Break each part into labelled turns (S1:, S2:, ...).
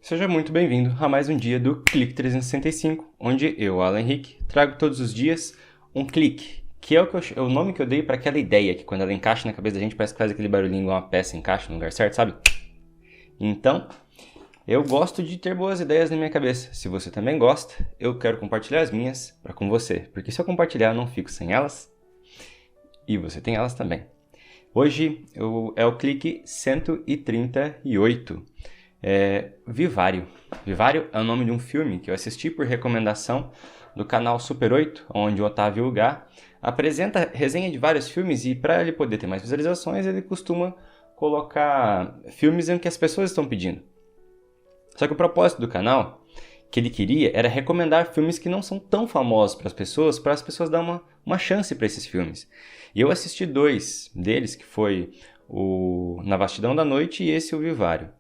S1: Seja muito bem-vindo a mais um dia do Clique 365, onde eu, Alan Henrique, trago todos os dias um clique, que é o nome que eu dei para aquela ideia que quando ela encaixa na cabeça da gente parece que faz aquele barulhinho igual uma peça encaixa no lugar certo, sabe? Então, eu gosto de ter boas ideias na minha cabeça. Se você também gosta, eu quero compartilhar as minhas para com você, porque se eu compartilhar eu não fico sem elas e você tem elas também. Hoje é o clique 138. Vivário. Vivário é o nome de um filme que eu assisti por recomendação do canal Super 8, onde o Otávio Ugá apresenta resenha de vários filmes e para ele poder ter mais visualizações, ele costuma colocar filmes em que as pessoas estão pedindo. Só que o propósito do canal, que ele queria, era recomendar filmes que não são tão famosos para as pessoas darem uma chance para esses filmes. E eu assisti dois deles, que foi o Na Vastidão da Noite e esse O Vivário.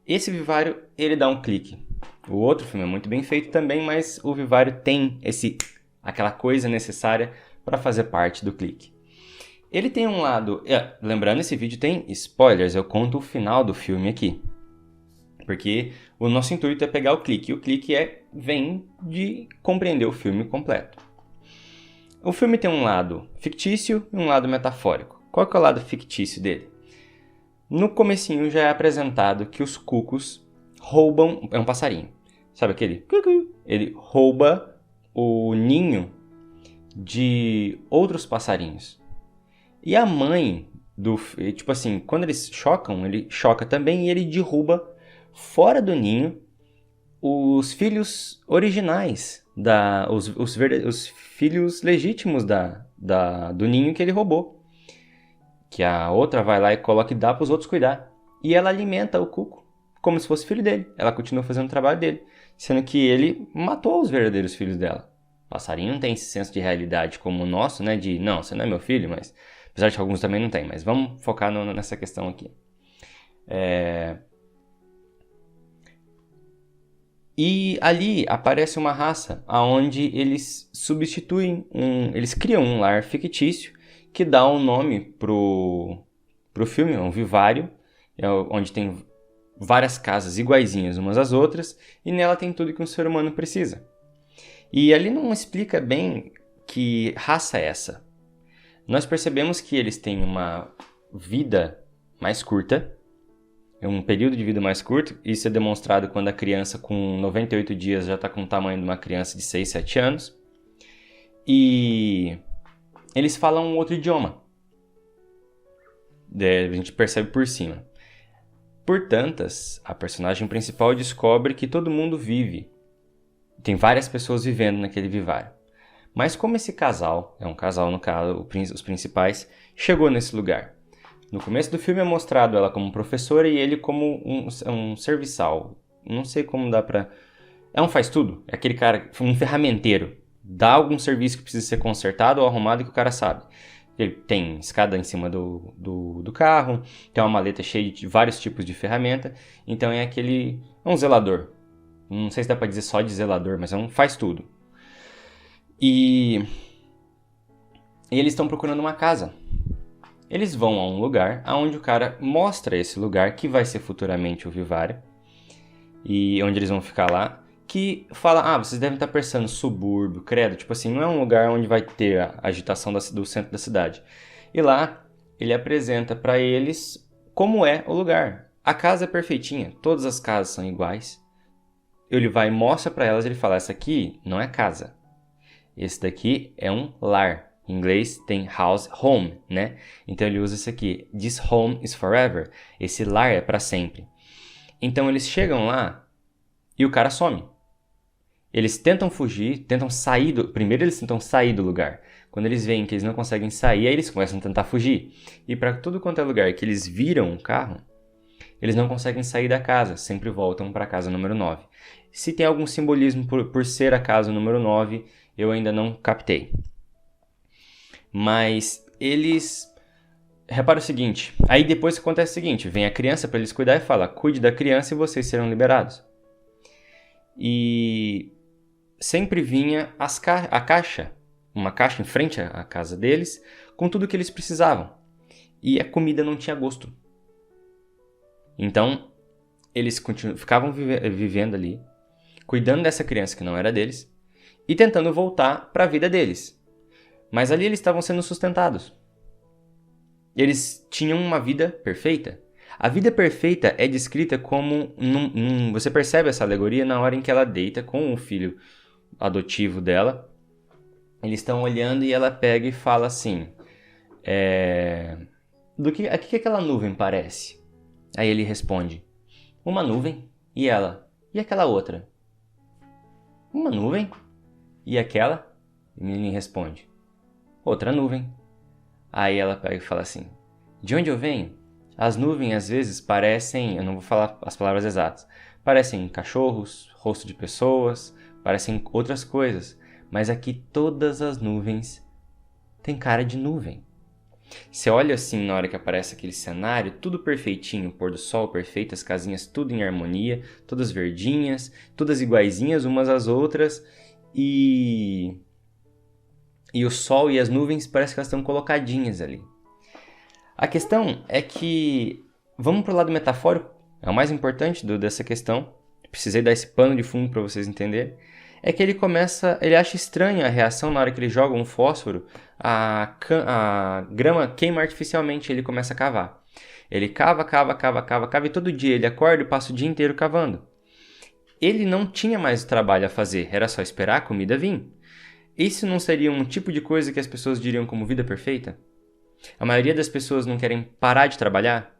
S1: Esse Vivário, ele dá um clique. O outro filme é muito bem feito também, mas o Vivário tem aquela coisa necessária para fazer parte do clique. Ele tem um lado... lembrando, esse vídeo tem spoilers, eu conto o final do filme aqui. Porque o nosso intuito é pegar o clique, e o clique vem de compreender o filme completo. O filme tem um lado fictício e um lado metafórico. Qual que é o lado fictício dele? No comecinho já é apresentado que os cucos roubam... É um passarinho. Sabe aquele? Cucu. Ele rouba o ninho de outros passarinhos. E a mãe tipo assim, quando eles chocam, ele choca também e ele derruba fora do ninho os filhos originais, os filhos legítimos do ninho que ele roubou. Que a outra vai lá e coloca e dá para os outros cuidar. E ela alimenta o cuco como se fosse filho dele. Ela continua fazendo o trabalho dele, sendo que ele matou os verdadeiros filhos dela. O passarinho não tem esse senso de realidade como o nosso, né? De, não, você não é meu filho, mas... Apesar de que alguns também não tem, mas vamos focar nessa questão aqui. E ali aparece uma raça onde eles eles criam um lar fictício que dá um nome pro filme, é um vivário, onde tem várias casas iguaizinhas umas às outras, e nela tem tudo que um ser humano precisa. E ali não explica bem que raça é essa. Nós percebemos que eles têm uma vida mais curta, um período de vida mais curto. Isso é demonstrado quando a criança com 98 dias já está com o tamanho de uma criança de 6, 7 anos. E eles falam um outro idioma. A gente percebe por cima. Por tantas, a personagem principal descobre que todo mundo vive. Tem várias pessoas vivendo naquele vivário. Mas como esse casal, é um casal no caso, os principais, chegou nesse lugar? No começo do filme é mostrado ela como professora e ele como um serviçal. Não sei como dá pra... É um faz-tudo. É aquele cara, um ferramenteiro. Dá algum serviço que precisa ser consertado ou arrumado que o cara sabe. Ele tem escada em cima do carro, tem uma maleta cheia de vários tipos de ferramenta. Então é um zelador. Não sei se dá pra dizer só de zelador, mas é um faz-tudo. E eles estão procurando uma casa. Eles vão a um lugar onde o cara mostra esse lugar, que vai ser futuramente o vivário, e onde eles vão ficar lá, que fala, vocês devem estar pensando subúrbio, credo, tipo assim, não é um lugar onde vai ter a agitação do centro da cidade. E lá, ele apresenta para eles como é o lugar. A casa é perfeitinha, todas as casas são iguais. Ele vai e mostra para elas, ele fala, essa aqui não é casa. Esse daqui é um lar. Em inglês tem house, home, né? Então ele usa isso aqui. This home is forever. Esse lar é para sempre. Então eles chegam lá e o cara some. Eles tentam fugir, tentam sair Primeiro eles tentam sair do lugar. Quando eles veem que eles não conseguem sair, aí eles começam a tentar fugir. E para tudo quanto é lugar que eles viram o carro, eles não conseguem sair da casa. Sempre voltam para a casa número 9. Se tem algum simbolismo por ser a casa número 9, eu ainda não captei. Mas eles... Repara o seguinte, aí depois acontece o seguinte, vem a criança para eles cuidar e fala, cuide da criança e vocês serão liberados. E sempre vinha a caixa, uma caixa em frente à casa deles, com tudo que eles precisavam. E a comida não tinha gosto. Então, eles ficavam vivendo ali, cuidando dessa criança que não era deles, e tentando voltar para a vida deles. Mas ali eles estavam sendo sustentados. Eles tinham uma vida perfeita. A vida perfeita é descrita como... você percebe essa alegoria na hora em que ela deita com o filho adotivo dela. Eles estão olhando e ela pega e fala assim... a que aquela nuvem parece? Aí ele responde... Uma nuvem. E ela? E aquela outra? Uma nuvem. E aquela? E o menino responde... Outra nuvem. Aí ela pega e fala assim... De onde eu venho? As nuvens às vezes parecem... Eu não vou falar as palavras exatas. Parecem cachorros, rosto de pessoas, parecem outras coisas. Mas aqui todas as nuvens têm cara de nuvem. Você olha assim na hora que aparece aquele cenário, tudo perfeitinho, pôr do sol perfeito, as casinhas tudo em harmonia, todas verdinhas, todas iguaizinhas umas às outras. E o sol e as nuvens parece que elas estão colocadinhas ali. A questão é que, vamos para o lado metafórico, é o mais importante dessa questão, precisei dar esse pano de fundo para vocês entenderem, é que ele acha estranha a reação na hora que ele joga um fósforo, a grama queima artificialmente e ele começa a cavar. Ele cava e todo dia ele acorda e passa o dia inteiro cavando. Ele não tinha mais trabalho a fazer, era só esperar a comida vir. Isso não seria um tipo de coisa que as pessoas diriam como vida perfeita? A maioria das pessoas não querem parar de trabalhar?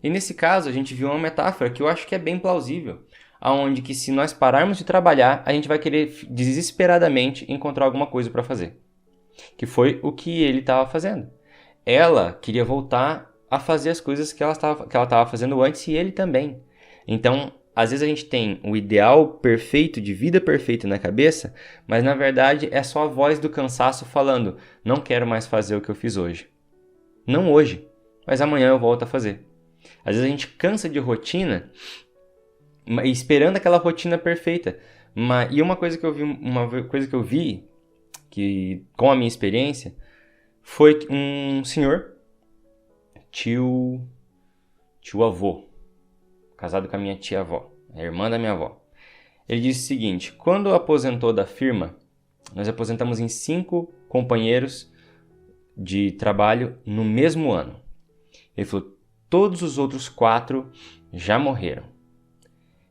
S1: E nesse caso a gente viu uma metáfora que eu acho que é bem plausível, aonde que se nós pararmos de trabalhar, a gente vai querer desesperadamente encontrar alguma coisa para fazer. Que foi o que ele estava fazendo. Ela queria voltar a fazer as coisas que ela estava fazendo antes e ele também. Então, às vezes a gente tem o ideal perfeito de vida perfeita na cabeça, mas na verdade é só a voz do cansaço falando, não quero mais fazer o que eu fiz hoje. Não hoje, mas amanhã eu volto a fazer. Às vezes a gente cansa de rotina, esperando aquela rotina perfeita. E uma coisa que eu vi, que com a minha experiência, foi um senhor, tio-avô, casado com a minha tia-avó, a irmã da minha avó. Ele disse o seguinte, quando aposentou da firma, nós aposentamos em 5 companheiros de trabalho no mesmo ano. Ele falou, todos os outros 4 já morreram.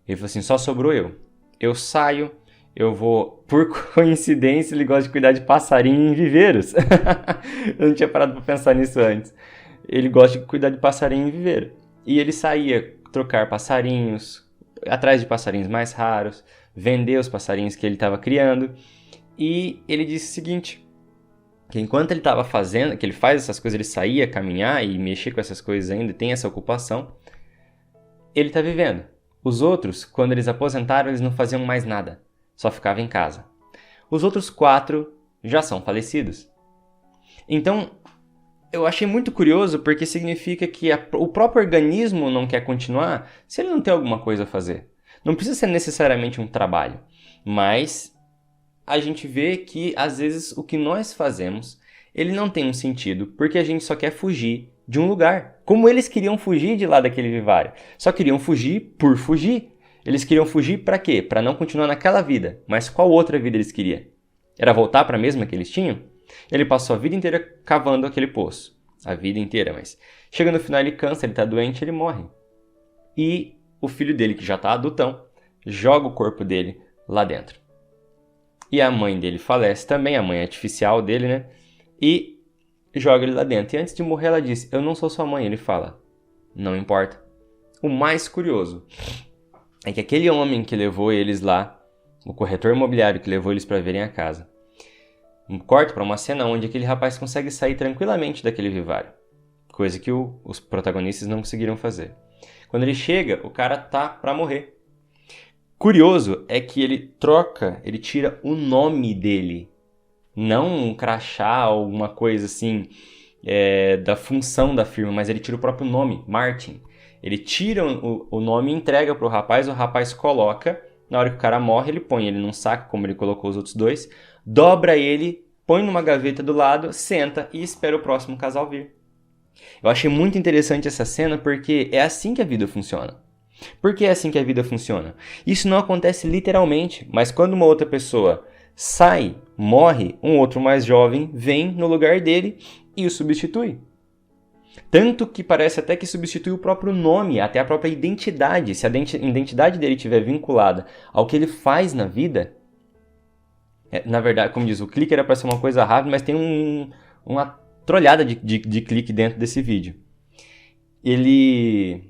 S1: Ele falou assim, só sobrou eu. Eu saio, eu vou... Por coincidência, ele gosta de cuidar de passarinho em viveiros. Eu não tinha parado para pensar nisso antes. Ele gosta de cuidar de passarinho em viveiro. E ele saía trocar passarinhos, atrás de passarinhos mais raros, vender os passarinhos que ele estava criando. E ele disse o seguinte, que enquanto ele estava fazendo, que ele faz essas coisas, ele saía caminhar e mexer com essas coisas ainda, tem essa ocupação, ele está vivendo. Os outros, quando eles aposentaram, eles não faziam mais nada, só ficavam em casa. Os outros 4 já são falecidos. Então, eu achei muito curioso porque significa que o próprio organismo não quer continuar se ele não tem alguma coisa a fazer. Não precisa ser necessariamente um trabalho, mas a gente vê que às vezes o que nós fazemos, ele não tem um sentido porque a gente só quer fugir de um lugar. Como eles queriam fugir de lá daquele vivário. Só queriam fugir por fugir. Eles queriam fugir para quê? Para não continuar naquela vida. Mas qual outra vida eles queriam? Era voltar para a mesma que eles tinham? Ele passou a vida inteira cavando aquele poço. A vida inteira, mas... Chega no final, ele cansa, ele está doente, ele morre. E o filho dele, que já está adultão, joga o corpo dele lá dentro. E a mãe dele falece também, a mãe artificial dele, né? E joga ele lá dentro. E antes de morrer, ela diz, eu não sou sua mãe. Ele fala, não importa. O mais curioso é que aquele homem que levou eles lá, o corretor imobiliário que levou eles para verem a casa, corta para uma cena onde aquele rapaz consegue sair tranquilamente daquele vivário. Coisa que os protagonistas não conseguiram fazer. Quando ele chega, o cara tá para morrer. Curioso é que ele tira o nome dele. Não um crachá ou alguma coisa assim da função da firma, mas ele tira o próprio nome, Martin. Ele tira o nome e entrega pro rapaz, o rapaz coloca, na hora que o cara morre, ele põe ele num saco, como ele colocou os outros 2, dobra ele, põe numa gaveta do lado, senta e espera o próximo casal vir. Eu achei muito interessante essa cena porque é assim que a vida funciona. Porque é assim que a vida funciona. Isso não acontece literalmente, mas quando uma outra pessoa sai, morre, um outro mais jovem vem no lugar dele e o substitui. Tanto que parece até que substitui o próprio nome, até a própria identidade. Se a identidade dele estiver vinculada ao que ele faz na vida, na verdade, como diz, o clique era para ser uma coisa rápida, mas tem uma trolhada de clique dentro desse vídeo. Ele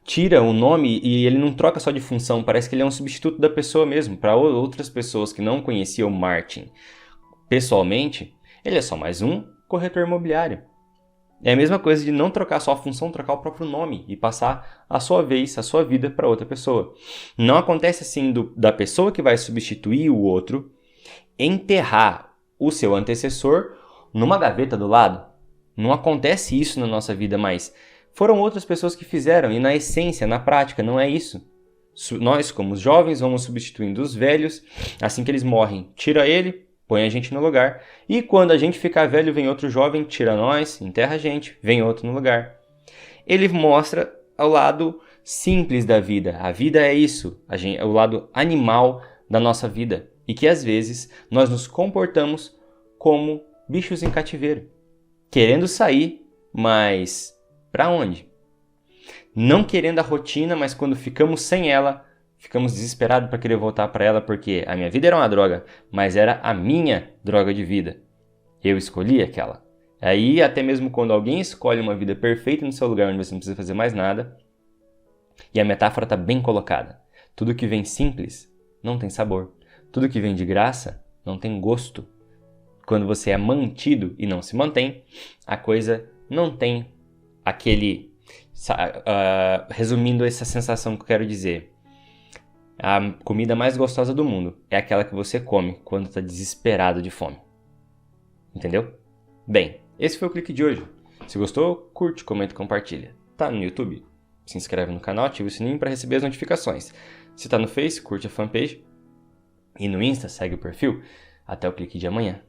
S1: tira o nome e ele não troca só de função, parece que ele é um substituto da pessoa mesmo. Para outras pessoas que não conheciam Martin pessoalmente, ele é só mais um corretor imobiliário. É a mesma coisa de não trocar só a função, trocar o próprio nome e passar a sua vez, a sua vida para outra pessoa. Não acontece assim da pessoa que vai substituir o outro enterrar o seu antecessor numa gaveta do lado. Não acontece isso na nossa vida mais. Foram outras pessoas que fizeram e na essência, na prática, não é isso. Nós, como os jovens, vamos substituindo os velhos. Assim que eles morrem, tira ele, põe a gente no lugar. E quando a gente ficar velho, vem outro jovem, tira nós, enterra a gente, vem outro no lugar. Ele mostra o lado simples da vida. A vida é isso, é o lado animal da nossa vida. E que às vezes nós nos comportamos como bichos em cativeiro. Querendo sair, mas para onde? Não querendo a rotina, mas quando ficamos sem ela, ficamos desesperados para querer voltar para ela porque a minha vida era uma droga, mas era a minha droga de vida. Eu escolhi aquela. Aí, até mesmo quando alguém escolhe uma vida perfeita no seu lugar onde você não precisa fazer mais nada, e a metáfora está bem colocada. Tudo que vem simples não tem sabor. Tudo que vem de graça não tem gosto. Quando você é mantido e não se mantém, a coisa não tem aquele... resumindo essa sensação que eu quero dizer, a comida mais gostosa do mundo é aquela que você come quando está desesperado de fome. Entendeu? Bem, esse foi o clique de hoje. Se gostou, curte, comenta e compartilha. Tá no YouTube? Se inscreve no canal, ativa o sininho para receber as notificações. Se tá no Face, curte a fanpage. E no Insta, segue o perfil. Até o clique de amanhã.